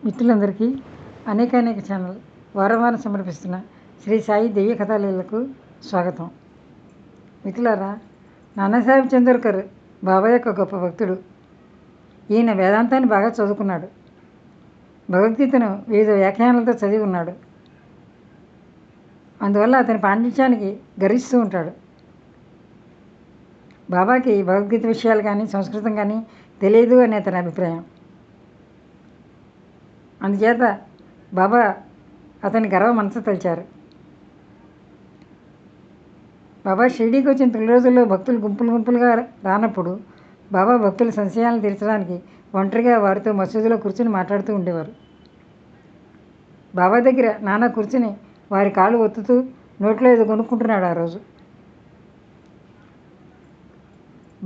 మిత్రులందరికీ అనేక ఛానల్ వారం వారం సమర్పిస్తున్న శ్రీ సాయి దివ్య కథాలీలకు స్వాగతం. మిత్రులారా, నానాసాహెబ్ చందోర్కర్ బాబా యొక్క గొప్ప భక్తుడు. ఈయన వేదాంతాన్ని బాగా చదువుకున్నాడు. భగవద్గీతను వివిధ వ్యాఖ్యానాలతో చదివి ఉన్నాడు. అందువల్ల అతని పాండిత్యానికి గర్విస్తూ ఉంటాడు. బాబాకి భగవద్గీత విషయాలు కానీ సంస్కృతం కానీ తెలియదు అని అతని అభిప్రాయం. అందుచేత బాబా అతని గర్వ మనసు తలిచారు. బాబా షిరిడీకి వచ్చిన తొలి రోజుల్లో భక్తులు గుంపులుగా రానప్పుడు బాబా భక్తుల సంశయాలను తీర్చడానికి ఒంటరిగా వారితో మసీదులో కూర్చుని మాట్లాడుతూ ఉండేవారు. బాబా దగ్గర నాన్న కూర్చుని వారి కాళ్ళు ఒత్తుతూ నోట్లో ఏదో కొనుక్కుంటున్నాడు. ఆ రోజు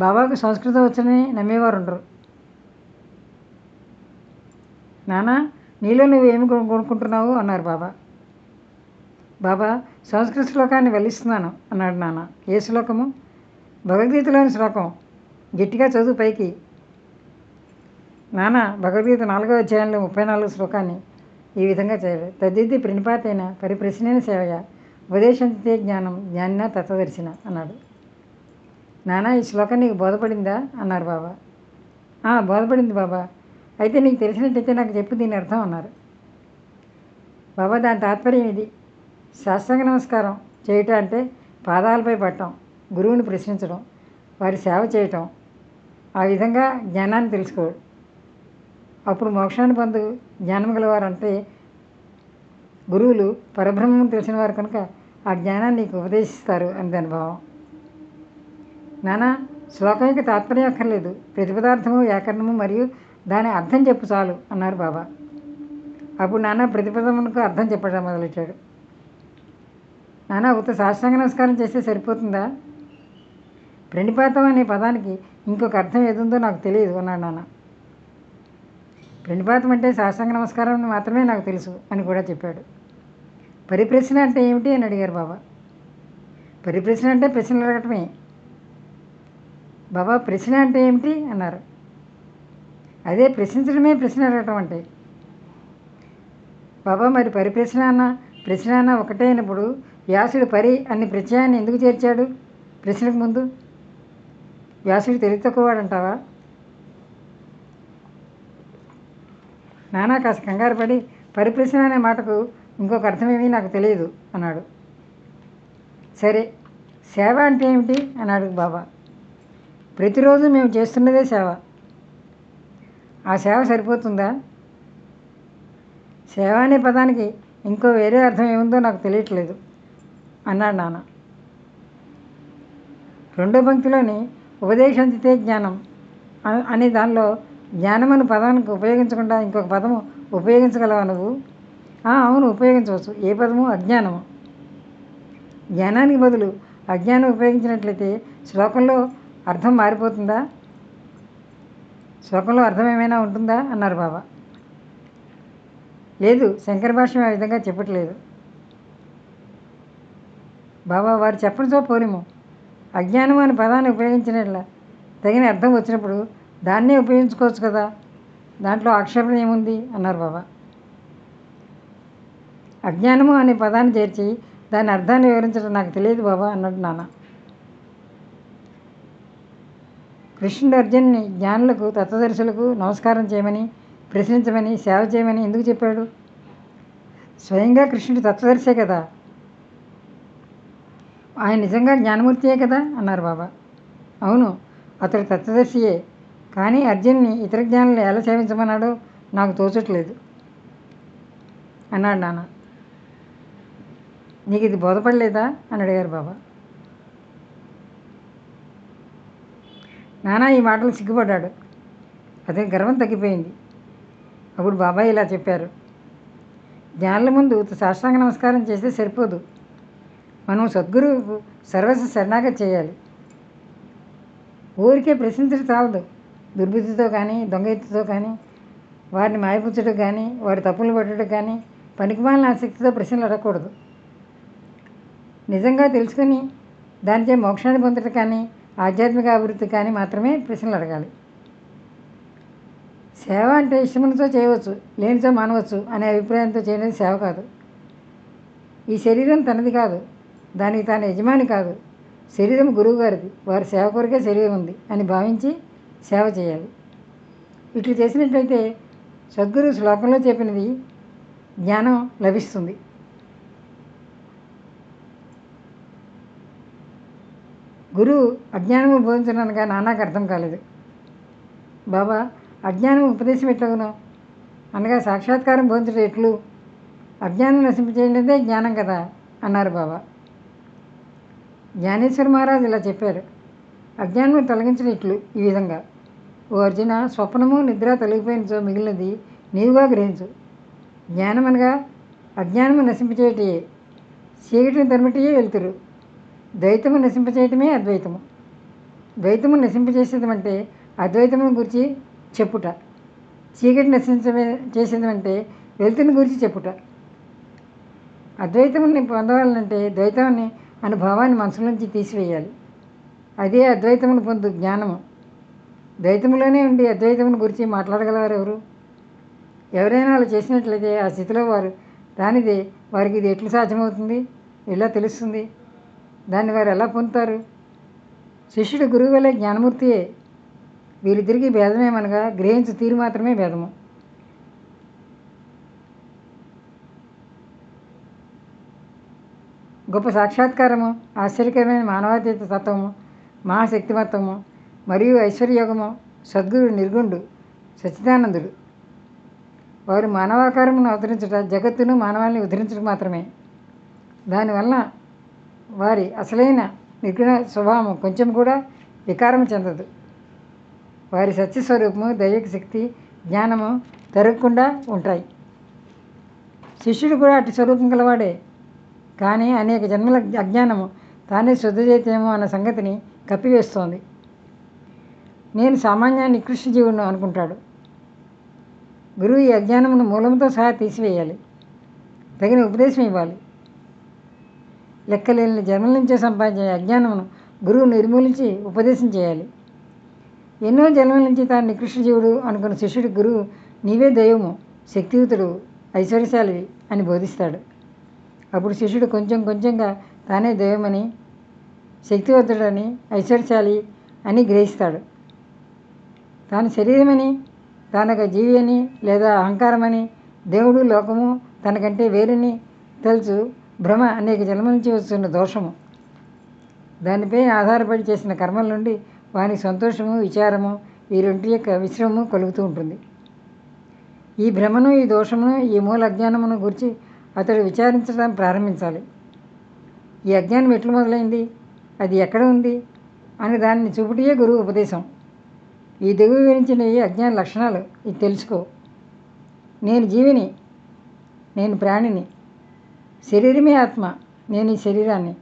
బాబాకు సంస్కృతం వచ్చని నమ్మేవారు ఉండరు. నానా, నీలో నువ్వు ఏమి కొనుక్కుంటున్నావు అన్నారు బాబా. బాబా, సంస్కృత శ్లోకాన్ని వల్లిస్తున్నాను అన్నాడు నాన్న. ఏ శ్లోకము? భగవద్గీతలోని శ్లోకం. గట్టిగా చదువు పైకి. నాన్న భగవద్గీత 4వ అధ్యాయంలో 34 శ్లోకాన్ని ఈ విధంగా చదివాడు. తద్దిద్ది ప్రణిపాతైన పరిప్రశ్నైన సేవయ ఉపదేశంతే జ్ఞానం జ్ఞానిన తత్వదర్శిన అన్నాడు. నాన్న, ఈ శ్లోకం నీకు బోధపడిందా అన్నారు బాబా. బోధపడింది బాబా. అయితే నీకు తెలిసినట్టయితే నాకు చెప్పు దీని అర్థం అన్నారు. బాబా, దాని తాత్పర్యం ఇది. సాష్టాంగ నమస్కారం చేయటం అంటే పాదాలపై పడటం, గురువుని ప్రశ్నించడం, వారి సేవ చేయటం, ఆ విధంగా జ్ఞానాన్ని తెలుసుకోవడం. అప్పుడు మోక్షాన్ని పొందు జ్ఞానం గలవారు అంటే గురువులు పరబ్రహ్మం తెలిసిన వారు కనుక ఆ జ్ఞానాన్ని నీకు ఉపదేశిస్తారు అని దాని భావం. నానా, శ్లోకం యొక్క తాత్పర్యం అక్కర్లేదు, ప్రతిపదార్థము వ్యాకరణము మరియు దాని అర్థం చెప్పు చాలు అన్నారు బాబా. అప్పుడు నాన్న ప్రతిపదమునకు అర్థం చెప్పడం మొదలెట్టాడు. నాన్న, ఉత్త సాష్టాంగ నమస్కారం చేస్తే సరిపోతుందా? ప్రణిపాతం అనే పదానికి ఇంకొక అర్థం ఏదుందో నాకు తెలియదు అన్నాడు నాన్న. ప్రణిపాతం అంటే సాష్టాంగ నమస్కారం మాత్రమే నాకు తెలుసు అని కూడా చెప్పాడు. పరిప్రశ్న అంటే ఏమిటి అని అడిగారు బాబా. పరిప్రశ్న అంటే ప్రశ్నలు అడగటమే. బాబా, ప్రశ్న అంటే ఏమిటి అన్నారు. అదే ప్రశ్నించడమే ప్రశ్న అడగటం అంటే. బాబా, మరి పరిప్రశ్న అన్న ప్రశ్న అన్న ఒకటే అయినప్పుడు వ్యాసుడు పరి అన్ని ప్రత్యయాన్ని ఎందుకు చేర్చాడు ప్రశ్నకు ముందు? వ్యాసుడు తెలివి తక్కువవాడంటావా? నానా కాస్త కంగారు పడి పరిప్రశ్న అనే మాటకు ఇంకొక అర్థమేమీ నాకు తెలియదు అన్నాడు. సరే, సేవ అంటే ఏమిటి అన్నాడు బాబా. ప్రతిరోజు మేము చేస్తున్నదే సేవ. ఆ సేవ సరిపోతుందా? సేవ అనే పదానికి ఇంకో వేరే అర్థం ఏముందో నాకు తెలియట్లేదు అన్నాడు నాన్న. 2వ పంక్తిలోని ఉపదేశంతే జ్ఞానం అనే దానిలో జ్ఞానం అనే పదానికి ఉపయోగించకుండా ఇంకొక పదము ఉపయోగించగలవా నువ్వు? అవును, ఉపయోగించవచ్చు. ఏ పదము? అజ్ఞానము. జ్ఞానానికి బదులు అజ్ఞానం ఉపయోగించినట్లయితే శ్లోకంలో అర్థం మారిపోతుందా? శ్లోకంలో అర్థం ఏమైనా ఉంటుందా అన్నారు బాబా. లేదు, శంకర భాష్యం ఆ విధంగా చెప్పట్లేదు. బాబా, వారు చెప్పడంతో పోలిము. అజ్ఞానం అనే పదాన్ని ఉపయోగించినట్ల తగిన అర్థం వచ్చినప్పుడు దాన్నే ఉపయోగించుకోవచ్చు కదా, దాంట్లో ఆక్షేపణ ఏముంది అన్నారు బాబా. అజ్ఞానము అనే పదాన్ని చేర్చి దాని అర్థాన్ని వివరించడం నాకు తెలియదు బాబా అన్నాడు నాన్న. కృష్ణుడు అర్జునుని జ్ఞానులకు తత్వదర్శులకు నమస్కారం చేయమని, ప్రశ్నించమని, సేవ చేయమని ఎందుకు చెప్పాడు? స్వయంగా కృష్ణుడు తత్వదర్శే కదా, ఆయన నిజంగా జ్ఞానమూర్తియే కదా అన్నారు బాబా. అవును, అతడు తత్వదర్శియే. కానీ అర్జున్ని ఇతర జ్ఞానులు ఎలా సేవించమన్నాడో నాకు తోచట్లేదు అన్నాడు నాన్న. నీకు ఇది బోధపడలేదా అని అడిగారు బాబా. నాన్న ఈ మాటలు సిగ్గుపడ్డాడు. అతని గర్వం తగ్గిపోయింది. అప్పుడు బాబా ఇలా చెప్పారు. జ్ఞానుల ముందు సాష్టాంగ నమస్కారం చేస్తే సరిపోదు. మనం సద్గురువుకు సర్వస్వ శరణాగతి చేయాలి. ఊరికే ప్రశ్నించడం చాలదు. దుర్బుద్ధితో కానీ, దొంగ ఎత్తుతో కానీ, వారిని మాయపుచ్చడం కానీ, వారి తప్పులు పట్టడం కానీ, పనికిమాలిన ఆసక్తితో ప్రశ్నలు అడగకూడదు. నిజంగా తెలుసుకుని దానిచే మోక్షాన్ని పొందడం కానీ, ఆధ్యాత్మిక అభివృద్ధి కానీ మాత్రమే ప్రశ్నలు అడగాలి. సేవ అంటే ఇష్టమునితో చేయవచ్చు, లేనితో మానవచ్చు అనే అభిప్రాయంతో చేయడం సేవ కాదు. ఈ శరీరం తనది కాదు, దానికి తాను యజమాని కాదు. శరీరం గురువు గారిది, వారి సేవ కొరకే శరీరం ఉంది అని భావించి సేవ చేయాలి. ఇట్లు చేసినట్లయితే సద్గురు శ్లోకంలో చెప్పినది జ్ఞానం లభిస్తుంది. గురువు అజ్ఞానము బోధించడానికి నాన్నకు అర్థం కాలేదు. బాబా, అజ్ఞానం ఉపదేశం ఎట్లగును అనగా సాక్షాత్కారం బోధించడం ఎట్లు? అజ్ఞానం నశింపచేయలేదే జ్ఞానం కదా అన్నారు బాబా. జ్ఞానేశ్వర మహారాజు ఇలా చెప్పారు, అజ్ఞానము తొలగించడం ఇట్లు ఈ విధంగా: ఓ అర్జున, స్వప్నము నిద్ర తొలగిపోయినచో మిగిలినది నీవుగా గ్రహించు. జ్ఞానమనగా అజ్ఞానము నశింపచేయటయే, చీకటిని తరిమిటయే వెలుతురు. ద్వైతము నశింపచేయటమే అద్వైతము. ద్వైతము నశింపచేసేదమంటే అద్వైతమును గురించి చెప్పుట, చీకటి చేసేదమంటే వెలుతురుని గురించి చెప్పుట. అద్వైతముని పొందవాలంటే ద్వైతాన్ని అనుభవాన్ని మనసులోంచి తీసివేయాలి. అదే అద్వైతమును పొందు జ్ఞానము. ద్వైతములోనే ఉండి అద్వైతమును గురించి మాట్లాడగలవారు ఎవరు? ఎవరైనా అలా చేసినట్లయితే ఆ స్థితిలో వారు దానిదే వారికి ఇది ఎట్లు సాధ్యమవుతుంది, ఎలా తెలుస్తుంది, దాన్ని వారు ఎలా పొందుతారు? శిష్యుడు గురువు వలె జ్ఞానమూర్తియే. వీరిద్దరికీ భేదమేమనగా గ్రహించు తీరు మాత్రమే భేదము. గొప్ప సాక్షాత్కారము, ఆశ్చర్యకరమైన మానవాతీత తత్వము, మహాశక్తిమత్వము మరియు ఐశ్వర్యయోగము సద్గురు నిర్గుణుడు సచ్చిదానందుడు. వారు మానవాకారమును అవతరించుట జగత్తును మానవాళిని ఉద్ధరించడం మాత్రమే. దానివల్ల వారి అసలైన నిర్గుణ స్వభావము కొంచెం కూడా వికారము చెందదు. వారి సత్యస్వరూపము, దైవిక శక్తి, జ్ఞానము తరగకుండా ఉంటాయి. శిష్యుడు కూడా అటు స్వరూపం గలవాడే. కానీ అనేక జన్మల అజ్ఞానము తానే శుద్ధ చైతన్యము అన్న సంగతిని కప్పివేస్తోంది. నేను సామాన్య నికృష్ట జీవుడు అనుకుంటాడు. గురువు ఈ అజ్ఞానమును మూలంతో సహా తీసివేయాలి, తగిన ఉపదేశం ఇవ్వాలి. లెక్కలేని జన్మల నుంచే సంపాదించే అజ్ఞానమును గురువు నిర్మూలించి ఉపదేశం చేయాలి. ఎన్నో జన్మల నుంచి తాను నికృష్ట జీవుడు అనుకున్న శిష్యుడి గురువు నీవే దైవము, శక్తియుతుడు, ఐశ్వర్యశాలివి అని బోధిస్తాడు. అప్పుడు శిష్యుడు కొంచెం కొంచెంగా తానే దైవమని, శక్తివంతుడని, ఐశ్వర్యశాలి అని గ్రహిస్తాడు. తాను శరీరమని, తానొక జీవి అని లేదా అహంకారమని, దేవుడు లోకము తనకంటే వేరని తెలుసు భ్రమ అనేక జన్మల నుంచి వస్తున్న దోషము. దానిపై ఆధారపడి చేసిన కర్మల నుండి వానికి సంతోషము, విచారము ఈ రెంటి యొక్క విశ్రమము కలుగుతూ ఉంటుంది. ఈ భ్రమను, ఈ దోషమును, ఈ మూల అజ్ఞానమును గురించి అతడు విచారించడం ప్రారంభించాలి. ఈ అజ్ఞానం ఎట్లు మొదలైంది, అది ఎక్కడ ఉంది అని దానిని చూపుటయే గురువు ఉపదేశం. ఈ దిగువ వివరించిన ఈ అజ్ఞాన లక్షణాలు ఇది తెలుసుకో. నేను జీవిని, నేను ప్రాణిని, శరీరమే ఆత్మ, నేను ఈ శరీరాన్ని.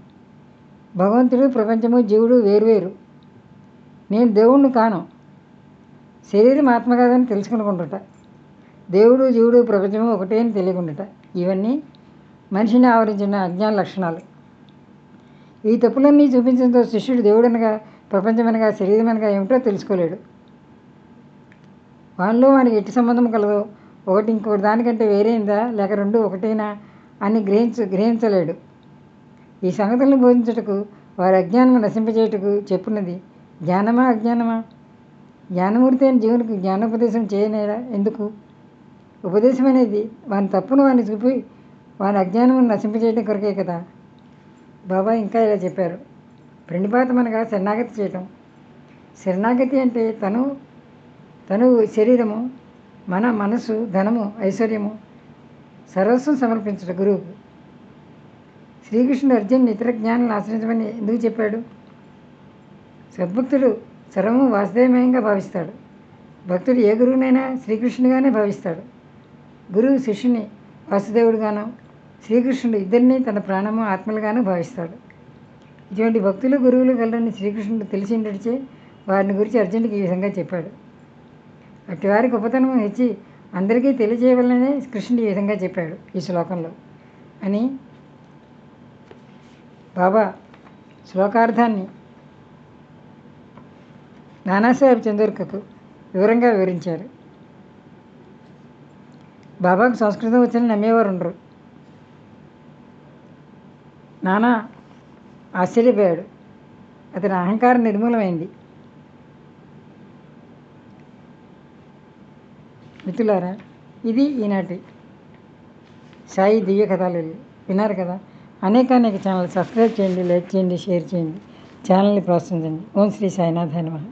భగవంతుడు, ప్రపంచము, జీవుడు వేరువేరు. నేను దేవుణ్ణి కాను. శరీరం ఆత్మ కాదని తెలుసుకునుకుంటుట. దేవుడు, జీవుడు, ప్రపంచము ఒకటే అని తెలియకుండుట. ఇవన్నీ మనిషిని ఆవరించిన అజ్ఞాన లక్షణాలు. ఈ తప్పులన్నీ చూపించడంతో శిష్యుడు దేవుడనగా, ప్రపంచమనగా, శరీరమనగా ఏమిటో తెలుసుకోలేడు. వానిలో వానికి ఎట్టి సంబంధం కలదో, ఒకటి ఇంకొకటి దానికంటే వేరైందా లేక రెండు ఒకటేనా అని గ్రహించలేడు. ఈ సంగతులను బోధించుటకు, వారి అజ్ఞానము నశింపచేయుటకు చెప్పున్నది జ్ఞానమా అజ్ఞానమా? జ్ఞానమూర్తి అయిన జీవునికి జ్ఞానోపదేశం చేయనేలా ఎందుకు? ఉపదేశం అనేది వాని తప్పును వాని చూపి వాని అజ్ఞానమును నశింపచేయడం కొరకే కదా. బాబా ఇంకా ఇలా చెప్పారు, ప్రణిపాతం అనగా శరణాగతి చేయటం. శరణాగతి అంటే తను శరీరము, మన మనసు, ధనము, ఐశ్వర్యము సర్వస్వం సమర్పించట గురువుకు. శ్రీకృష్ణుడు అర్జునుని ఇతర జ్ఞానాలను ఆశ్రయించమని ఎందుకు చెప్పాడు? సద్భక్తుడు సర్వము వాసుదేవమయంగా భావిస్తాడు. భక్తుడు ఏ గురువునైనా శ్రీకృష్ణుడిగానే భావిస్తాడు. గురువు శిష్యుని వాసుదేవుడుగాను, శ్రీకృష్ణుడు ఇద్దరిని తన ప్రాణము, ఆత్మలుగాను భావిస్తాడు. ఇటువంటి భక్తులు, గురువులు కలరని శ్రీకృష్ణుడు తెలిసి నడిచే వారిని గురించి అర్జునుడికి ఈ విధంగా చెప్పాడు. అట్టి వారి గొప్పతనము హెచ్చి అందరికీ తెలియజేయవలనే కృష్ణుడు ఈ విధంగా చెప్పాడు ఈ శ్లోకంలో అని బాబా శ్లోకార్థాన్ని నానాసాహెబ్ చందోర్కర్కు వివరంగా వివరించారు. బాబాకు సంస్కృతం వచ్చని నమ్మేవారు ఉండరు. నానా ఆశ్చర్యపోయాడు. అతని అహంకారం నిర్మూలమైంది. మిత్రులారా, ఇది ఈనాటి సాయి దివ్య కథలు విన్నారు కదా. అనేక ఛానల్ సబ్స్క్రైబ్ చేయండి, లైక్ చేయండి, షేర్ చేయండి, ఛానల్ని ప్రోత్సహించండి. ఓం శ్రీ సాయినాథాయ నమః.